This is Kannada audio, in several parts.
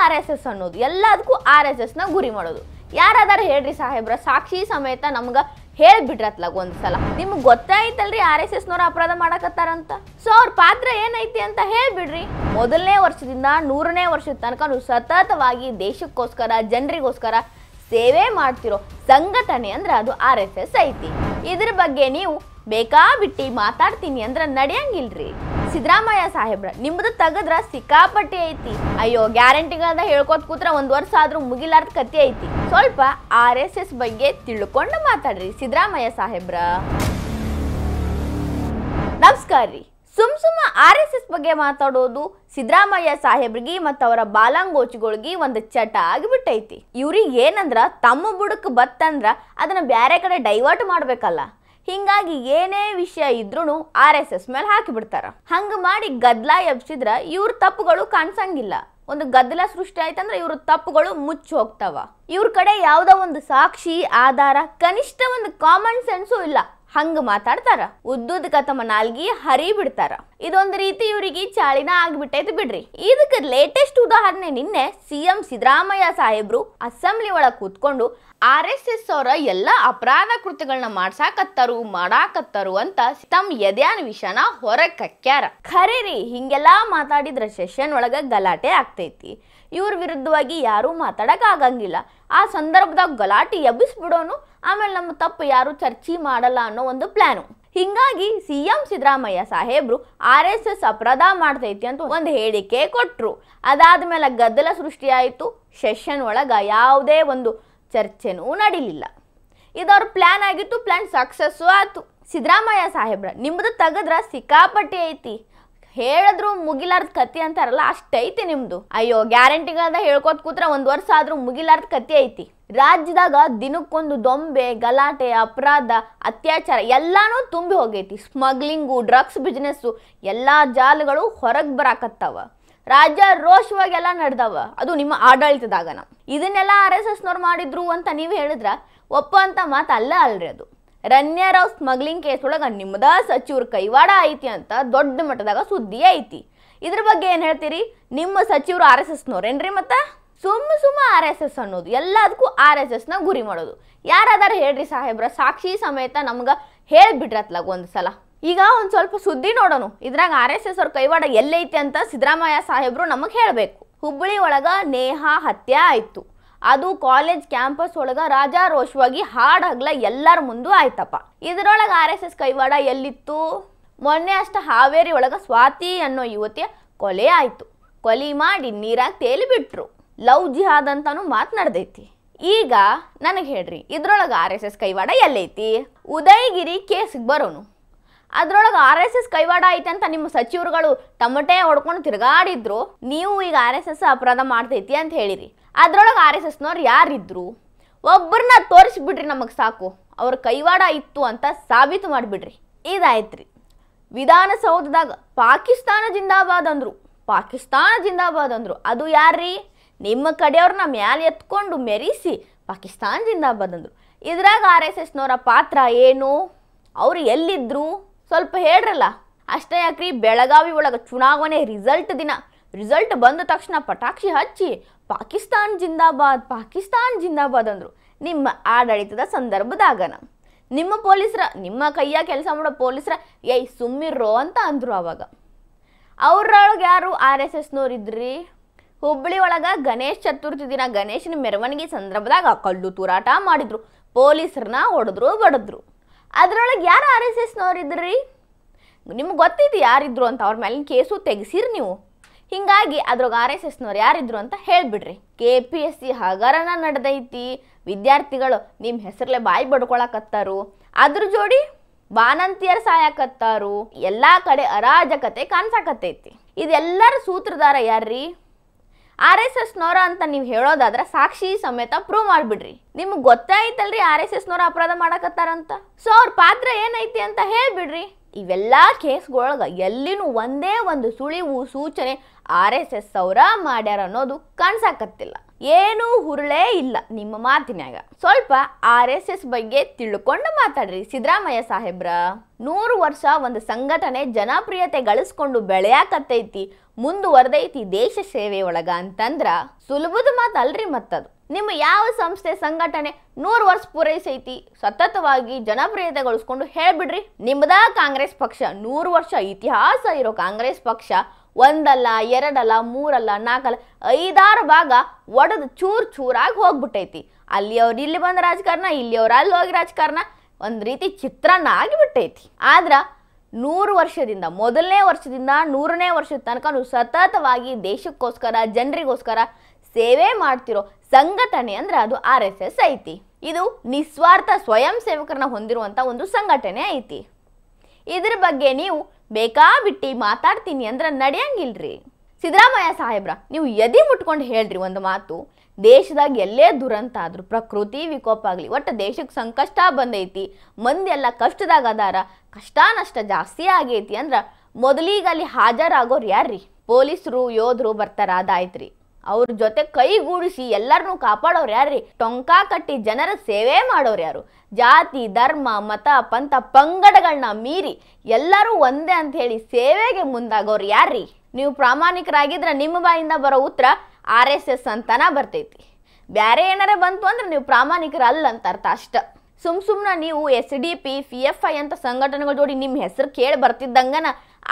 ಆರ್ ಎಸ್ ಎಸ್ ಅನ್ನೋದು ಎಲ್ಲದಕ್ಕೂ ಆರ್ ಎಸ್ ಎಸ್ ನ ಗುರಿ ಮಾಡೋದು. ಯಾರಾದಾರ ಹೇಳ್ರಿ ಸಾಹೇಬ್ರ, ಸಾಕ್ಷಿ ಸಮೇತ ನಮ್ಗ ಹೇಳ್ಬಿಟ್ರತ್ಲಾಗ ಒಂದ್ಸಲ. ನಿಮ್ಗೆ ಗೊತ್ತಾಯ್ತಲ್ರಿ ಆರ್ ಎಸ್ ಎಸ್ ನವ್ರ ಅಪರಾಧ ಮಾಡಕತ್ತಾರಂತ. ಸೊ ಅವ್ರ ಪಾತ್ರ ಏನೈತಿ ಅಂತ ಹೇಳ್ಬಿಡ್ರಿ. ಮೊದಲನೇ ವರ್ಷದಿಂದ 100ನೇ ವರ್ಷದ ತನಕ ಸತತವಾಗಿ ದೇಶಕ್ಕೋಸ್ಕರ ಜನರಿಗೋಸ್ಕರ ಸೇವೆ ಮಾಡ್ತಿರೋ ಸಂಘಟನೆ ಅಂದ್ರೆ ಅದು ಆರ್ ಎಸ್ ಎಸ್ ಐತಿ. ಇದ್ರ ಬಗ್ಗೆ ನೀವು ಬೇಕಾಬಿಟ್ಟಿ ಮಾತಾಡ್ತೀನಿ ಅಂದ್ರೆ ನಡೆಯಂಗಿಲ್ರಿ. ಸಿದ್ದರಾಮಯ್ಯ ಸಾಹೇಬ್ರ ನಿಮ್ದು ತೆಗದ್ರ ಸಿಕ್ಕಾಪಟ್ಟಿ ಐತಿ. ಅಯ್ಯೋ ಗ್ಯಾರಂಟಿಗಳನ್ನ ಹೇಳ್ಕೊತ್ ಕೂತ್ರ 1 ವರ್ಷ ಆದ್ರೂ ಮುಗಿಲಾರ್ದ ಕತ್ತಿ ಐತಿ. ಸ್ವಲ್ಪ ಆರ್ ಎಸ್ ಎಸ್ ಬಗ್ಗೆ ತಿಳ್ಕೊಂಡು ಮಾತಾಡ್ರಿ ಸಿದ್ದರಾಮಯ್ಯ ಸಾಹೇಬ್ರ. ನಮಸ್ಕಾರ ರೀ. ಸುಮ್ಮ ಆರ್ ಎಸ್ ಎಸ್ ಬಗ್ಗೆ ಮಾತಾಡೋದು ಸಿದ್ದರಾಮಯ್ಯ ಸಾಹೇಬ್ರಿಗೆ ಮತ್ತು ಅವರ ಬಾಲಂಗೋಚಿಗಳಿಗೆ ಒಂದು ಚಟ ಆಗಿಬಿಟ್ಟೈತಿ. ಇವ್ರಿಗೆ ಏನಂದ್ರ ತಮ್ಮ ಬುಡಕ್ ಬತ್ತಂದ್ರ ಅದನ್ನ ಬ್ಯಾರೆ ಕಡೆ ಡೈವರ್ಟ್ ಮಾಡ್ಬೇಕಲ್ಲ. ಹಿಂಗಾಗಿ ಏನೇ ವಿಷಯ ಇದ್ರೂ ಆರ್ ಎಸ್ ಎಸ್ ಮೇಲೆ ಹಾಕಿಬಿಡ್ತಾರ. ಹಂಗ ಮಾಡಿ ಗದ್ದಲ ಎಬ್ಸಿದ್ರ ಇವ್ರ ತಪ್ಪುಗಳು ಕಾಣಿಸಂಗಿಲ್ಲ. ಒಂದು ಗದ್ದಲ ಸೃಷ್ಟಿ ಆಯ್ತಂದ್ರೆ ಇವ್ರ ತಪ್ಪುಗಳು ಮುಚ್ಚಿ ಹೋಗ್ತಾವ. ಇವ್ರ ಕಡೆ ಯಾವ್ದೋ ಒಂದು ಸಾಕ್ಷಿ ಆಧಾರ ಕನಿಷ್ಠ ಒಂದು ಕಾಮನ್ ಸೆನ್ಸು ಇಲ್ಲ. ಹಂಗ ಮಾತಾಡ್ತಾರ, ಉದ್ದುದಕ ತಮ್ಮ ನಾಲ್ಗಿ ಹರಿ ಬಿಡ್ತಾರ. ಇದೊಂದು ರೀತಿ ಇವ್ರಿಗೆ ಚಾಳಿನ ಆಗ್ಬಿಟ್ಟೈತಿ ಬಿಡ್ರಿ. ಇದಕ್ಕೆ ಲೇಟೆಸ್ಟ್ ಉದಾಹರಣೆ ನಿನ್ನೆ ಸಿಎಂ ಸಿದ್ದರಾಮಯ್ಯ ಸಾಹೇಬ್ರು ಅಸೆಂಬ್ಲಿ ಒಳಗ್ ಕೂತ್ಕೊಂಡು ಆರ್ ಎಸ್ ಎಸ್ ಅವರ ಎಲ್ಲ ಅಪರಾಧ ಕೃತ್ಯಗಳನ್ನ ಮಾಡಾಕತ್ತಾರು ಅಂತ ತಮ್ಮ ಎದ್ಯಾನ ವಿಷಯನ ಹೊರಗ್ ಕಕ್ಕ್ಯಾರ. ಖರೇರಿ ಹಿಂಗೆಲ್ಲಾ ಮಾತಾಡಿದ್ರ ಸೆಷನ್ ಒಳಗ ಗಲಾಟೆ ಆಗ್ತೈತಿ. ಇವ್ರ ವಿರುದ್ಧವಾಗಿ ಯಾರೂ ಮಾತಾಡಕ್ ಆಗಂಗಿಲ್ಲ. ಆ ಸಂದರ್ಭದಾಗ ಗಲಾಟೆ ಎಬ್ಬಿಸ್ಬಿಡೋನು, ಆಮೇಲೆ ನಮ್ಮ ತಪ್ಪು ಯಾರು ಚರ್ಚೆ ಮಾಡಲ್ಲ ಅನ್ನೋ ಒಂದು ಪ್ಲಾನು. ಹಿಂಗಾಗಿ ಸಿಎಂ ಸಿದ್ದರಾಮಯ್ಯ ಸಾಹೇಬ್ರು ಆರ್ ಎಸ್ ಎಸ್ ಅಪರಾಧ ಮಾಡ್ತೈತಿ ಅಂತ ಒಂದು ಹೇಳಿಕೆ ಕೊಟ್ರು. ಅದಾದ್ಮೇಲೆ ಗದ್ದಲ ಸೃಷ್ಟಿ ಆಯ್ತು. ಸೆಷನ್ ಒಳಗ ಯಾವುದೇ ಒಂದು ಚರ್ಚೆನೂ ನಡೀಲಿಲ್ಲ. ಇದವ್ರ ಪ್ಲಾನ್ ಆಗಿತ್ತು. ಪ್ಲಾನ್ ಸಕ್ಸಸ್ಸು ಆಯ್ತು. ಸಿದ್ದರಾಮಯ್ಯ ಸಾಹೇಬ್ರ ನಿಮ್ದು ತೆಗದ್ರ ಸಿಕ್ಕಾಪಟ್ಟಿ ಐತಿ. ಹೇಳಿದ್ರು ಮುಗಿಲಾರ್ದ ಕತ್ತಿ ಅಂತಾರಲ್ಲ, ಅಷ್ಟೈತಿ ನಿಮ್ದು. ಅಯ್ಯೋ ಗ್ಯಾರಂಟಿಗಳನ್ನ ಹೇಳ್ಕೊತ್ ಕೂತ್ರ 1 ವರ್ಷ ಆದ್ರೂ ಮುಗಿಲಾರ್ದ ಕತ್ತಿ ಐತಿ. ರಾಜ್ಯದಾಗ ದಿನಕ್ಕೊಂದು ದೊಂಬೆ, ಗಲಾಟೆ, ಅಪರಾಧ, ಅತ್ಯಾಚಾರ ಎಲ್ಲಾನು ತುಂಬಿ ಹೋಗೈತಿ. ಸ್ಮಗ್ಲಿಂಗು, ಡ್ರಗ್ಸ್ ಬಿಸ್ನೆಸ್ಸು ಎಲ್ಲಾ ಜಾಲಗಳು ಹೊರಗೆ ಬರಾಕತ್ತಾವ. ರಾಜ್ಯ ರೋಷವಾಗಿ ಎಲ್ಲ ನಡೆದವ. ಅದು ನಿಮ್ಮ ಆಡಳಿತದಾಗನ. ಇದನ್ನೆಲ್ಲ ಆರ್ ಎಸ್ ಎಸ್ ನವ್ರು ಮಾಡಿದ್ರು ಅಂತ ನೀವು ಹೇಳಿದ್ರ ಒಪ್ಪ ಅಂತ ಮಾತು ಅಲ್ರಿ. ಅದು ರಣ್ಯರಾವ್ ಸ್ಮಗ್ಲಿಂಗ್ ಕೇಸ್ ಒಳಗ ನಿಮ್ಮದ ಸಚಿವ್ರ ಕೈವಾಡ ಐತಿ ಅಂತ ದೊಡ್ಡ ಮಟ್ಟದಾಗ ಸುದ್ದಿ ಐತಿ. ಇದ್ರ ಬಗ್ಗೆ ಏನ್ ಹೇಳ್ತೀರಿ? ನಿಮ್ಮ ಸಚಿವರು ಆರ್ ಎಸ್ ಎಸ್ ನವ್ರೇನ್ರಿ? ಮತ್ತ ಸುಮ್ಮ ಆರ್ ಎಸ್ ಎಸ್ ಅನ್ನೋದು ಎಲ್ಲದಕ್ಕೂ ಆರ್ ಎಸ್ ಎಸ್ ನ ಗುರಿ ಮಾಡೋದು. ಯಾರಾದಾರ ಹೇಳ್ರಿ ಸಾಹೇಬ್ರ, ಸಾಕ್ಷಿ ಸಮೇತ ನಮ್ಗ ಹೇಳ್ಬಿಟ್ರತ್ಲಾಗ ಒಂದ್ಸಲ. ಈಗ ಒಂದ್ ಸ್ವಲ್ಪ ಸುದ್ದಿ ನೋಡೋಣ. ಇದ್ರಾಗ ಆರ್ ಎಸ್ ಎಸ್ ಅವ್ರ ಕೈವಾಡ ಎಲ್ಲೈತಿ ಅಂತ ಸಿದ್ದರಾಮಯ್ಯ ಸಾಹೇಬ್ರು ನಮಗ್ ಹೇಳ್ಬೇಕು. ಹುಬ್ಬಳ್ಳಿ ಒಳಗ ನೇಹಾ ಹತ್ಯೆ ಆಯ್ತು. ಅದು ಕಾಲೇಜ್ ಕ್ಯಾಂಪಸ್ ಒಳಗ ರಾಜಾರೋಷವಾಗಿ ಹಗಲ ಎಲ್ಲರ ಮುಂದೂ ಆಯ್ತಪ್ಪ. ಇದ್ರೊಳಗ ಆರ್ ಎಸ್ ಎಸ್ ಕೈವಾಡ ಎಲ್ಲಿತ್ತು? ಮೊನ್ನೆ ಅಷ್ಟ ಹಾವೇರಿ ಒಳಗ ಸ್ವಾತಿ ಅನ್ನೋ ಯುವತಿಯ ಕೊಲೆ ಆಯ್ತು. ಕೊಲೆ ಮಾಡಿ ನೀರಾಗ ತೇಲಿ ಬಿಟ್ರು. ಲವ್ ಜಿಹಾದ್ ಅಂತಾನು ಮಾತನಾಡ್ದೈತಿ. ಈಗ ನನಗೆ ಹೇಳ್ರಿ, ಇದ್ರೊಳಗ ಆರ್ ಎಸ್ ಎಸ್ ಕೈವಾಡ ಎಲ್ಲೈತಿ? ಉದಯಗಿರಿ ಕೇಸ್ಗೆ ಬರೋನು. ಅದ್ರೊಳಗೆ ಆರ್ ಎಸ್ ಎಸ್ ಕೈವಾಡ ಐತೆ ಅಂತ ನಿಮ್ಮ ಸಚಿವರುಗಳು ತಮಟೆ ಹೊಡ್ಕೊಂಡು ತಿರುಗಾಡಿದ್ರು. ನೀವು ಈಗ ಆರ್ ಎಸ್ ಎಸ್ ಅಪರಾಧ ಮಾಡ್ತೈತಿ ಅಂತ ಹೇಳಿರಿ. ಅದ್ರೊಳಗೆ ಆರ್ ಎಸ್ ಎಸ್ನವ್ರು ಯಾರಿದ್ರು? ಒಬ್ಬರನ್ನ ತೋರಿಸ್ಬಿಡ್ರಿ, ನಮಗೆ ಸಾಕು. ಅವ್ರ ಕೈವಾಡ ಇತ್ತು ಅಂತ ಸಾಬೀತು ಮಾಡಿಬಿಡ್ರಿ. ಇದಾಯ್ತ್ರಿ. ವಿಧಾನಸೌಧದಾಗ ಪಾಕಿಸ್ತಾನ ಜಿಂದಾಬಾದ್ ಅಂದ್ರು. ಅದು ಯಾರ್ರೀ? ನಿಮ್ಮ ಕಡೆಯವ್ರನ್ನ ಮ್ಯಾಲೆ ಎತ್ಕೊಂಡು ಮೆರಿಸಿ ಪಾಕಿಸ್ತಾನ ಜಿಂದಾಬಾದ್ ಅಂದ್ರು. ಇದ್ರಾಗ ಆರ್ ಎಸ್ ಎಸ್ನವರ ಪಾತ್ರ ಏನು? ಅವ್ರು ಎಲ್ಲಿದ್ರು ಸ್ವಲ್ಪ ಹೇಳ್ರಲ್ಲ. ಅಷ್ಟೇ ಯಾಕ್ರಿ, ಬೆಳಗಾವಿ ಒಳಗೆ ಚುನಾವಣೆ ರಿಸಲ್ಟ್ ಬಂದ ತಕ್ಷಣ ಪಟಾಕ್ಷಿ ಹಚ್ಚಿ ಪಾಕಿಸ್ತಾನ್ ಜಿಂದಾಬಾದ್ ಅಂದ್ರು. ನಿಮ್ಮ ಆಡಳಿತದ ಸಂದರ್ಭದಾಗನ ನಿಮ್ಮ ಪೊಲೀಸರ, ನಿಮ್ಮ ಕೈಯಾಗ ಕೆಲಸ ಮಾಡೋ ಪೊಲೀಸರ ಏಯ್ ಸುಮ್ಮಿರ್ರೋ ಅಂತ ಅಂದ್ರು. ಅವಾಗ ಅವ್ರೊಳಗೆ ಯಾರು ಆರ್ ಎಸ್ ಎಸ್ನವ್ರು ಇದ್ರಿ? ಹುಬ್ಬಳ್ಳಿ ಒಳಗ ಗಣೇಶ್ ಚತುರ್ಥಿ ದಿನ ಗಣೇಶನ ಮೆರವಣಿಗೆ ಸಂದರ್ಭದಾಗ ಕಲ್ಲು ತೂರಾಟ ಮಾಡಿದ್ರು. ಪೊಲೀಸರನ್ನ ಹೊಡೆದ್ರು ಬಡದ್ರು. ಅದ್ರೊಳಗೆ ಯಾರು ಆರ್ ಎಸ್ ಎಸ್ನವ್ರು ಇದ್ರಿ? ನಿಮ್ಗೆ ಗೊತ್ತೈತಿ ಯಾರಿದ್ರು ಅಂತ. ಅವ್ರ ಮೇಲಿನ ಕೇಸು ತೆಗಿಸಿರಿ ನೀವು. ಹಿಂಗಾಗಿ ಅದ್ರೊಳಗೆ ಆರ್ ಎಸ್ ಎಸ್ನವ್ರು ಯಾರಿದ್ರು ಅಂತ ಹೇಳ್ಬಿಡ್ರಿ. KPSC ಹಗರಣ ನಡೆದೈತಿ. ವಿದ್ಯಾರ್ಥಿಗಳು ನಿಮ್ಮ ಹೆಸರಲ್ಲೇ ಬಾಯಿ ಬಡ್ಕೊಳಕತ್ತಾರು. ಅದ್ರ ಜೋಡಿ ಬಾನಂತಿಯರ್ ಸಾಯಕತ್ತಾರು. ಎಲ್ಲಾ ಕಡೆ ಅರಾಜಕತೆ ಕಾಣಿಸಾಕತ್ತೈತಿ. ಇದೆಲ್ಲರ ಸೂತ್ರಧಾರ ಯಾರ್ರೀ? ಆರ್ ಎಸ್ ಎಸ್ನವ್ರ ಅಂತ ನೀವು ಹೇಳೋದಾದ್ರೆ ಸಾಕ್ಷಿ ಸಮೇತ ಪ್ರೂವ್ ಮಾಡ್ಬಿಡ್ರಿ. ನಿಮ್ಗೆ ಗೊತ್ತಾಯ್ತಲ್ರಿ ಆರ್ ಎಸ್ ಎಸ್ನವ್ರ ಅಪರಾಧ ಮಾಡಕತ್ತಾರಂತ. ಸೊ ಅವ್ರ ಪಾತ್ರ ಏನೈತಿ ಅಂತ ಹೇಳ್ಬಿಡ್ರಿ. ಇವೆಲ್ಲಾ ಕೇಸ್ಗೊಳಗ ಎಲ್ಲಿನೂ ಒಂದೇ ಒಂದು ಸುಳಿವು ಸೂಚನೆ ಆರ್ ಎಸ್ ಎಸ್ ಅವ್ರ ಮಾಡ್ಯಾರ ಅನ್ನೋದು ಕಾಣಿಸಾಕತ್ತಿಲ್ಲ. ಏನೂ ಹುರುಳೇ ಇಲ್ಲ ನಿಮ್ಮ ಮಾತಿನ್ಯಾಗ. ಸ್ವಲ್ಪ RSS ಬಗ್ಗೆ ತಿಳ್ಕೊಂಡು ಮಾತಾಡ್ರಿ ಸಿದ್ದರಾಮಯ್ಯ ಸಾಹೇಬ್ರ. 100 ವರ್ಷ ಒಂದು ಸಂಘಟನೆ ಜನಪ್ರಿಯತೆ ಗಳಿಸ್ಕೊಂಡು ಬೆಳೆಯಾಕತ್ತೈತಿ, ಮುಂದುವರೆದೈತಿ ದೇಶ ಸೇವೆ ಒಳಗ ಅಂತಂದ್ರ ಸುಲಭದ ಮಾತಲ್ರಿ. ಮತ್ತದು ನಿಮ್ಮ ಯಾವ ಸಂಸ್ಥೆ ಸಂಘಟನೆ 100 ವರ್ಷ ಪೂರೈಸೈತಿ ಸತತವಾಗಿ ಜನಪ್ರಿಯತೆ ಗಳಿಸ್ಕೊಂಡು ಹೇಳ್ಬಿಡ್ರಿ. ನಿಮ್ಮದ ಕಾಂಗ್ರೆಸ್ ಪಕ್ಷ 100 ವರ್ಷ ಇತಿಹಾಸ ಇರೋ ಕಾಂಗ್ರೆಸ್ ಪಕ್ಷ ಒಂದಲ್ಲ ಎರಡಲ್ಲ ಮೂರಲ್ಲ ನಾಲ್ಕಲ್ಲ 5-6 ಭಾಗ ಒಡೆದು ಚೂರಾಗಿ ಹೋಗ್ಬಿಟ್ಟೈತಿ. ಅಲ್ಲಿ ಅವ್ರು ಇಲ್ಲಿ ಬಂದ ರಾಜಕಾರಣ, ಇಲ್ಲಿ ಅವ್ರು ಅಲ್ಲಿ ಹೋಗಿ ರಾಜಕಾರಣ, ಒಂದು ರೀತಿ ಚಿತ್ರಾನ್ನ ಆಗಿಬಿಟ್ಟೈತಿ. ಆದ್ರ 100 ವರ್ಷದಿಂದ ಮೊದಲನೇ ವರ್ಷದಿಂದ 100ನೇ ವರ್ಷದ ತನಕ ಸತತವಾಗಿ ದೇಶಕ್ಕೋಸ್ಕರ ಜನರಿಗೋಸ್ಕರ ಸೇವೆ ಮಾಡ್ತಿರೋ ಸಂಘಟನೆ ಅಂದ್ರೆ ಅದು RSS ಐತಿ. ಇದು ನಿಸ್ವಾರ್ಥ ಸ್ವಯಂ ಸೇವಕರನ್ನ ಹೊಂದಿರುವಂತ ಒಂದು ಸಂಘಟನೆ ಐತಿ. ಇದ್ರ ಬಗ್ಗೆ ನೀವು ಬೇಕಾಬಿಟ್ಟಿ ಮಾತಾಡ್ತೀನಿ ಅಂದ್ರೆ ನಡೆಯಂಗಿಲ್ರಿ. ಸಿದ್ದರಾಮಯ್ಯ ಸಾಹೇಬ್ರ, ನೀವು ಎದಿ ಮುಟ್ಕೊಂಡು ಹೇಳ್ರಿ ಒಂದು ಮಾತು. ದೇಶದಾಗ ಎಲ್ಲೇ ದುರಂತ ಆದ್ರೂ, ಪ್ರಕೃತಿ ವಿಕೋಪ ಆಗಲಿ, ಒಟ್ಟು ದೇಶಕ್ಕೆ ಸಂಕಷ್ಟ ಬಂದೈತಿ, ಮಂದಿ ಎಲ್ಲ ಕಷ್ಟದಾಗ ಅದಾರ, ಕಷ್ಟ ನಷ್ಟ ಜಾಸ್ತಿ ಆಗೈತಿ ಅಂದ್ರೆ ಮೊದಲಿಗೆ ಅಲ್ಲಿ ಹಾಜರಾಗೋರು ಯಾರ್ರಿ? ಪೊಲೀಸರು ಯೋಧರು ಬರ್ತಾರ, ಅದಾಯ್ತ್ರಿ. ಅವ್ರ ಜೊತೆ ಕೈಗೂಡಿಸಿ ಎಲ್ಲರನ್ನೂ ಕಾಪಾಡೋರು ಯಾರ್ರಿ? ಟೊಂಕ ಕಟ್ಟಿ ಜನರ ಸೇವೆ ಮಾಡೋರು ಯಾರು? ಜಾತಿ ಧರ್ಮ ಮತ ಪಂಥ ಪಂಗಡಗಳನ್ನ ಮೀರಿ ಎಲ್ಲರೂ ಒಂದೇ ಅಂತ ಹೇಳಿ ಸೇವೆಗೆ ಮುಂದಾಗೋರು ಯಾರ್ರಿ? ನೀವು ಪ್ರಾಮಾಣಿಕರಾಗಿದ್ರೆ ನಿಮ್ಮ ಬಾಯಿಂದ ಬರೋ ಉತ್ತರ RSS ಅಂತನ ಬರ್ತೈತಿ. ಬ್ಯಾರೆ ಏನಾರ ಬಂತು ಅಂದ್ರೆ ನೀವು ಪ್ರಾಮಾಣಿಕರಲ್ಲ ಅಂತ ಅರ್ಥ ಅಷ್ಟ. ಸುಮ್ನ ನೀವು SDP PFI ಅಂತ ಸಂಘಟನೆಗಳ ಜೋಡಿ ನಿಮ್ಮ ಹೆಸರು ಕೇಳಿ ಬರ್ತಿದ್ದಂಗನ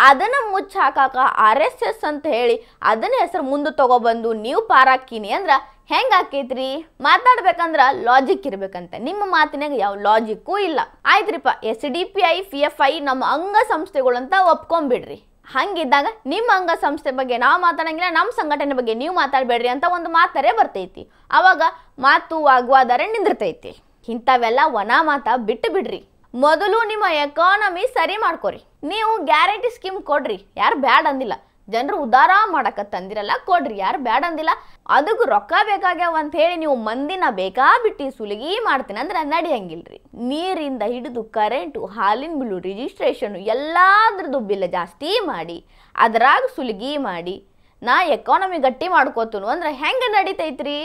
ಅದನ್ನ ಮುಚ್ಚ ಹಾಕಾಕ RSS ಅಂತ ಹೇಳಿ ಅದನ್ನ ಹೆಸರು ಮುಂದೆ ತಗೊಬಂದು ನೀವು ಪಾರಾಕಿನಿ ಅಂದ್ರ ಹೆಂಗ ಆಕೈತ್ರಿ? ಮಾತಾಡ್ಬೇಕಂದ್ರ ಲಾಜಿಕ್ ಇರ್ಬೇಕಂತ. ನಿಮ್ಮ ಮಾತಿನಾಗ ಯಾವ ಲಾಜಿಕ್ಕೂ ಇಲ್ಲ. ಆಯ್ತ್ರಿಪ್ಪ, SDPI PFI ನಮ್ಮ ಅಂಗ ಸಂಸ್ಥೆಗಳು ಅಂತ ಒಪ್ಕೊಂಡ್ಬಿಡ್ರಿ. ಹಂಗಿದ್ದಾಗ ನಿಮ್ಮ ಅಂಗ ಸಂಸ್ಥೆ ಬಗ್ಗೆ ನಾವು ಮಾತಾಡಂಗಿಲ್ಲ, ನಮ್ಮ ಸಂಘಟನೆ ಬಗ್ಗೆ ನೀವು ಮಾತಾಡಬೇಡ್ರಿ ಅಂತ ಒಂದು ಮಾತರೇ ಬರ್ತೈತಿ. ಅವಾಗ ಮಾತು ವಾಗ್ವಾದರೆ ನಿಂದಿರ್ತೈತಿ. ಇಂಥವೆಲ್ಲ ಒಣ ಮಾತ ಬಿಟ್ಟು ಬಿಡ್ರಿ. ಮೊದಲು ನಿಮ್ಮ ಎಕಾನಮಿ ಸರಿ ಮಾಡ್ಕೊರಿ. ನೀವು ಗ್ಯಾರಂಟಿ ಸ್ಕೀಮ್ ಕೊಡ್ರಿ, ಯಾರು ಬ್ಯಾಡ್ ಅಂದಿಲ್ಲ. ಜನರು ಉದಾರ ಮಾಡಕತ್ತಂದಿರಲ್ಲ, ಕೊಡ್ರಿ, ಯಾರು ಬ್ಯಾಡ್ ಅಂದಿಲ್ಲ. ಅದಕ್ಕೆ ರೊಕ್ಕ ಬೇಕಾಗ್ಯಾವ ಅಂತ ಹೇಳಿ ನೀವು ಮಂದಿನ ಬೇಕಾಬಿಟ್ಟು ಸುಲಿಗಿ ಮಾಡ್ತೀನಿ ಅಂದ್ರೆ ನಡೆಯಂಗಿಲ್ರಿ. ನೀರಿಂದ ಹಿಡಿದು ಕರೆಂಟು, ಹಾಲಿನ ಬಿಲ್ಲು, ರಿಜಿಸ್ಟ್ರೇಷನ್ ಎಲ್ಲಾದ್ರದ್ದು ಬಿಲ್ ಜಾಸ್ತಿ ಮಾಡಿ ಅದ್ರಾಗ ಸುಲಿಗಿ ಮಾಡಿ ನಾ ಎಕಾನಮಿ ಗಟ್ಟಿ ಮಾಡ್ಕೋತನು ಅಂದ್ರೆ ಹೆಂಗೆ ನಡೀತೈತ್ರಿ?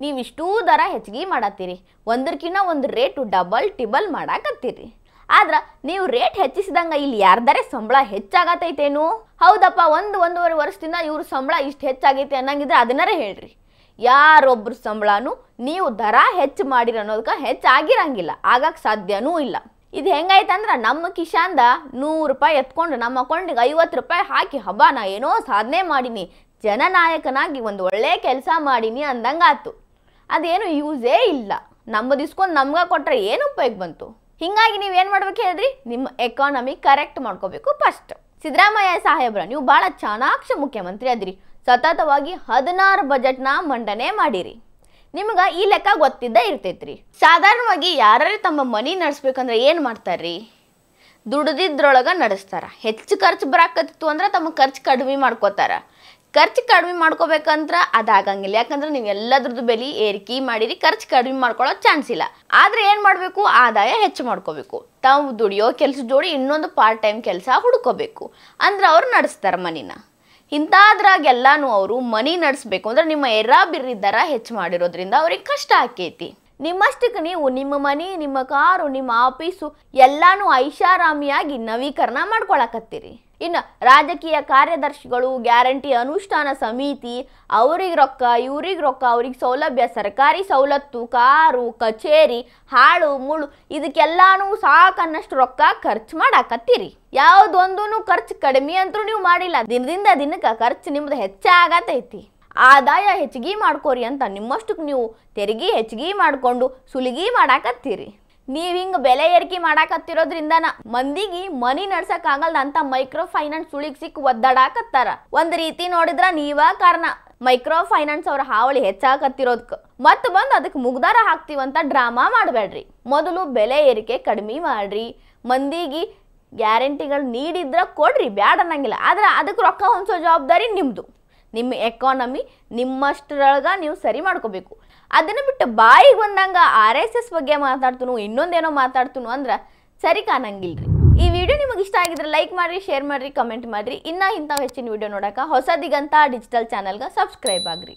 ನೀವಿಷ್ಟೂ ದರ ಹೆಚ್ಚಿಗೆ ಮಾಡತ್ತೀರಿ, ಒಂದಕ್ಕಿಂತ ಒಂದು ರೇಟು ಡಬಲ್ ಟಿಬಲ್ ಮಾಡಾಕತ್ತೀರಿ. ಆದ್ರೆ ನೀವು ರೇಟ್ ಹೆಚ್ಚಿಸಿದಂಗೆ ಇಲ್ಲಿ ಯಾರ್ದಾರೆ ಸಂಬಳ ಹೆಚ್ಚಾಗತೈತೇನು? ಹೌದಪ್ಪ, 1-1.5 ವರ್ಷದಿಂದ ಇವ್ರ ಸಂಬಳ ಇಷ್ಟು ಹೆಚ್ಚಾಗೈತೆ ಅನ್ನಂಗಿದ್ರೆ ಅದನ್ನಾರೇ ಹೇಳ್ರಿ. ಯಾರೊಬ್ರು ಸಂಬಳನೂ ನೀವು ದರ ಹೆಚ್ಚು ಮಾಡಿರ ಅನ್ನೋದಕ್ಕೆ ಹೆಚ್ಚಾಗಿರಂಗಿಲ್ಲ, ಆಗಕ್ಕೆ ಸಾಧ್ಯನೂ ಇಲ್ಲ. ಇದು ಹೆಂಗಾಯ್ತಂದ್ರೆ ನಮ್ಮ ಕಿಶಾನ್ದ 100 ರೂಪಾಯಿ ಎತ್ಕೊಂಡು ನಮ್ಮ ಅಕೌಂಟಿಗೆ 50 ರೂಪಾಯಿ ಹಾಕಿ ಹಬ್ಬ ನಾ ಏನೋ ಸಾಧನೆ ಮಾಡೀನಿ, ಜನನಾಯಕನಾಗಿ ಒಂದು ಒಳ್ಳೆ ಕೆಲಸ ಮಾಡೀನಿ ಅಂದಂಗಾತು. ಅದೇನು ಯೂಸೇ ಇಲ್ಲ. ನಮ್ಮದು ಇಸ್ಕೊಂಡು ನಮ್ಗೆ ಕೊಟ್ಟರೆ ಏನು ಉಪಯೋಗ ಬಂತು? ಹಿಂಗಾಗಿ ನೀವೇನು ಮಾಡ್ಬೇಕು ಹೇಳ್ರಿ? ನಿಮ್ಮ ಎಕಾನಮಿ ಕರೆಕ್ಟ್ ಮಾಡ್ಕೋಬೇಕು ಫಸ್ಟ್. ಸಿದ್ದರಾಮಯ್ಯ ಸಾಹೇಬ್ರ, ನೀವು ಭಾಳ ಚಾಣಾಕ್ಷ ಮುಖ್ಯಮಂತ್ರಿ ಅದ್ರಿ. ಸತತವಾಗಿ 16 ಬಜೆಟ್ನ ಮಂಡನೆ ಮಾಡಿರಿ. ನಿಮ್ಗೆ ಈ ಲೆಕ್ಕ ಗೊತ್ತಿದ್ದ ಇರ್ತೈತ್ರಿ. ಸಾಧಾರಣವಾಗಿ ಯಾರು ತಮ್ಮ ಮನಿ ನಡೆಸ್ಬೇಕಂದ್ರೆ ಏನು ಮಾಡ್ತಾರ್ರಿ? ದುಡ್ದಿದ್ರೊಳಗೆ ನಡೆಸ್ತಾರ. ಹೆಚ್ಚು ಖರ್ಚು ಬರಾಕತ್ತಿತ್ತು ಅಂದ್ರೆ ತಮ್ಮ ಖರ್ಚು ಕಡಿಮೆ ಮಾಡ್ಕೋತಾರ. ಖರ್ಚು ಕಡಿಮೆ ಮಾಡ್ಕೋಬೇಕಂದ್ರೆ ಅದಾಗಂಗಿಲ್ಲ, ಯಾಕಂದ್ರೆ ನೀವು ಎಲ್ಲದ್ರದ್ದು ಬೆಲೆ ಏರಿಕೆ ಮಾಡಿರಿ, ಖರ್ಚು ಕಡಿಮೆ ಮಾಡ್ಕೊಳ್ಳೋ ಚಾನ್ಸ್ ಇಲ್ಲ. ಆದ್ರೆ ಏನು ಮಾಡಬೇಕು? ಆದಾಯ ಹೆಚ್ಚು ಮಾಡ್ಕೋಬೇಕು. ತಾವು ದುಡಿಯೋ ಕೆಲಸ ಜೋಡಿ ಇನ್ನೊಂದು ಪಾರ್ಟ್ ಟೈಮ್ ಕೆಲಸ ಹುಡ್ಕೋಬೇಕು ಅಂದ್ರೆ ಅವ್ರು ನಡೆಸ್ತಾರೆ ಮನಿನ. ಇಂಥದ್ರಾಗೆಲ್ಲಾನು ಅವರು ಮನಿ ನಡೆಸ್ಬೇಕು ಅಂದ್ರೆ ನಿಮ್ಮ ಬಿರ್ರಿ ದರ ಹೆಚ್ಚು ಮಾಡಿರೋದ್ರಿಂದ ಅವ್ರಿಗೆ ಕಷ್ಟ ಆಕೈತಿ. ನಿಮ್ಮಷ್ಟಕ್ಕೆ ನೀವು ನಿಮ್ಮ ಮನಿ, ನಿಮ್ಮ ಕಾರು, ನಿಮ್ಮ ಆಫೀಸು ಎಲ್ಲಾನು ಐಷಾರಾಮಿಯಾಗಿ ನವೀಕರಣ ಮಾಡ್ಕೊಳಕತ್ತೀರಿ. ಇನ್ನು ರಾಜಕೀಯ ಕಾರ್ಯದರ್ಶಿಗಳು, ಗ್ಯಾರಂಟಿ ಅನುಷ್ಠಾನ ಸಮಿತಿ, ಅವ್ರಿಗೆ ರೊಕ್ಕ ಇವ್ರಿಗೆ ರೊಕ್ಕ, ಅವ್ರಿಗೆ ಸೌಲಭ್ಯ, ಸರ್ಕಾರಿ ಸವಲತ್ತು, ಕಾರು, ಕಚೇರಿ, ಹಾಳು ಮುಳು ಇದಕ್ಕೆಲ್ಲಾನು ಸಾಕನ್ನಷ್ಟು ರೊಕ್ಕ ಖರ್ಚು ಮಾಡಾಕತ್ತೀರಿ. ಯಾವುದೊಂದೂ ಖರ್ಚು ಕಡಿಮೆ ಅಂತೂ ನೀವು ಮಾಡಿಲ್ಲ. ದಿನದಿಂದ ದಿನಕ್ಕೆ ಖರ್ಚು ನಿಮ್ದು ಹೆಚ್ಚಾಗತೈತಿ. ಆದಾಯ ಹೆಚ್ಚಿಗೆ ಮಾಡ್ಕೋರಿ ಅಂತ ನಿಮ್ಮಷ್ಟಕ್ಕೆ ನೀವು ತೆರಿಗೆ ಹೆಚ್ಚಿಗೆ ಮಾಡಿಕೊಂಡು ಸುಲಿಗಿ ಮಾಡಾಕತ್ತೀರಿ. ನೀವು ಹಿಂಗೆ ಬೆಲೆ ಏರಿಕೆ ಮಾಡಾಕತ್ತಿರೋದ್ರಿಂದನ ಮಂದಿಗೆ ಮನಿ ನಡ್ಸಕ್ಕಾಗಲ್ದ ಅಂತ ಮೈಕ್ರೋ ಫೈನಾನ್ಸ್ ಸುಳಿಗೆ ಸಿಕ್ಕಿ ಒದ್ದಾಡಾಕತ್ತಾರ. ಒಂದು ರೀತಿ ನೋಡಿದ್ರ ನೀವ ಕಾರಣ. ಮೈಕ್ರೋ ಫೈನಾನ್ಸ್ ಅವ್ರ ಹಾವಳಿ ಹೆಚ್ಚಾಕತ್ತಿರೋದಕ್ಕೆ ಮತ್ತೆ ಬಂದು ಅದಕ್ಕೆ ಮುಗ್ದಾರ ಹಾಕ್ತಿವಂತ ಡ್ರಾಮಾ ಮಾಡಬೇಡ್ರಿ. ಮೊದಲು ಬೆಲೆ ಏರಿಕೆ ಕಡಿಮೆ ಮಾಡ್ರಿ. ಮಂದಿಗೆ ಗ್ಯಾರಂಟಿಗಳು ನೀಡಿದ್ರ ಕೊಡ್ರಿ, ಬ್ಯಾಡ ಅನ್ನಂಗಿಲ್ಲ. ಆದ್ರೆ ಅದಕ್ಕೆ ರೊಕ್ಕ ಹೊಂದಿಸೋ ಜವಾಬ್ದಾರಿ ನಿಮ್ಮದು. ನಿಮ್ಮ ಎಕಾನಮಿ ನಿಮ್ಮಷ್ಟರೊಳಗ ನೀವು ಸರಿ ಮಾಡ್ಕೋಬೇಕು. ಅದನ್ನು ಬಿಟ್ಟು ಬಾಯಿಗೆ ಬಂದಂಗ RSS ಬಗ್ಗೆ ಮಾತಾಡ್ತನು, ಇನ್ನೊಂದೇನೋ ಮಾತಾಡ್ತನು ಅಂದ್ರೆ ಸರಿ ಕಾಣಂಗಿಲ್ರಿ. ಈ ವಿಡಿಯೋ ನಿಮಗೆ ಇಷ್ಟ ಆಗಿದ್ರೆ ಲೈಕ್ ಮಾಡಿರಿ, ಶೇರ್ ಮಾಡಿರಿ, ಕಮೆಂಟ್ ಮಾಡಿರಿ. ಇನ್ನೂ ಇಂಥ ಹೆಚ್ಚಿನ ವಿಡಿಯೋ ನೋಡೋಕೆ ಹೊಸ ದಿಗಂತ ಡಿಜಿಟಲ್ ಚಾನಲ್ಗೆ ಸಬ್ಸ್ಕ್ರೈಬ್ ಆಗ್ರಿ.